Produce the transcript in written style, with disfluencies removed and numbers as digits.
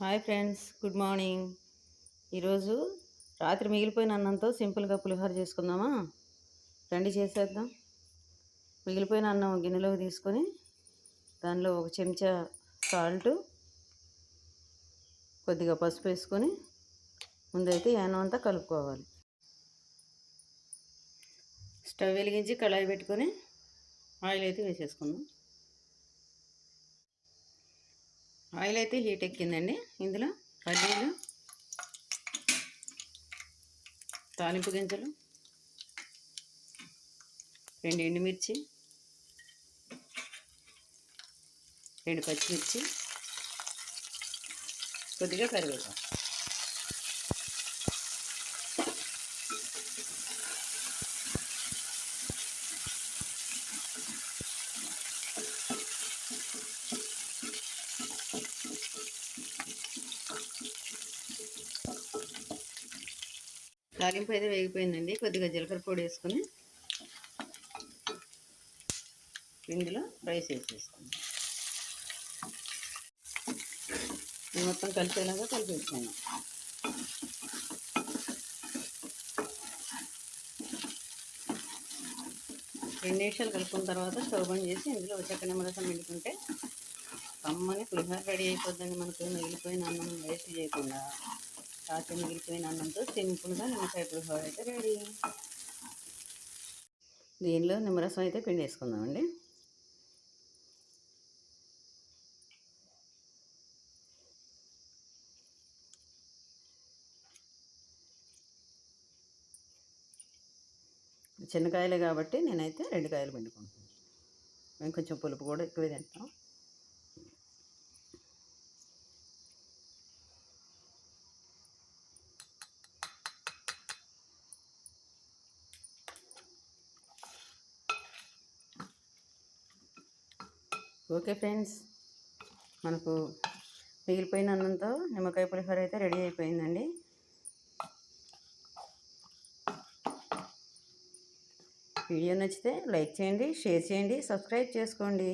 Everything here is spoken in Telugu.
Hi friends, good morning. ఈరోజు రాత్రి మిగిలిపోయిన అన్నంతో సింపుల్గా పులిహోర చేసుకుందామా? రండి చేసేద్దాం. మిగిలిపోయిన అన్నం గిన్నెలోకి తీసుకొని దానిలో ఒక చెంచా సాల్ట్, కొద్దిగా పసుపు వేసుకొని ముందైతే ఈ అన్నం అంతా కలుపుకోవాలి. స్టవ్ వెలిగించి కళాయి పెట్టుకొని ఆయిల్ అయితే వేసేసుకుందాం. ఆయిల్ అయితే హీట్ ఎక్కిందండి. ఇందులో పల్లీలు, తాలింపు గింజలు, 2 ఎండుమిర్చి, 2 పచ్చిమిర్చి, కొద్దిగా కరివేపాకు. తాలింపు అయితే వేగిపోయిందండి. కొద్దిగా జీలకర్ర పొడి వేసుకొని ఇందులో రైస్ వేసేసుకుందాం. ఇది మొత్తం కలిసేలాగా కలిపేసుకుందాం. రెండు నిమిషాలు కలుపుకున్న తర్వాత స్టవ్ బంద్ చేసి ఇందులో చక్క నిమ్మరసం పిండుకుంటే కమ్మని పులిహోర రెడీ అయిపోద్దండి. మనకు మిగిలిపోయిన అన్నం వేస్ట్ చేయకుండా రాత్రి మిగిలిపోయిన అన్నంతో సింపుల్గా నిమ్మకాయ పులిహోర అయితే రెడీ. దీనిలో నిమ్మరసం అయితే పిండి వేసుకుందామండి. చిన్న కాయలే కాబట్టి నేనైతే 2 కాయలు పిండుకుంటున్నాను. మేము కొంచెం పులుపు కూడా ఎక్కువ తింటాం. ఓకే ఫ్రెండ్స్, మనకు మిగిలిపోయిన అన్నంతో నిమ్మకాయ పులిహోర అయితే రెడీ అయిపోయిందండి. వీడియో నచ్చితే లైక్ చేయండి, షేర్ చేయండి, సబ్స్క్రైబ్ చేసుకోండి.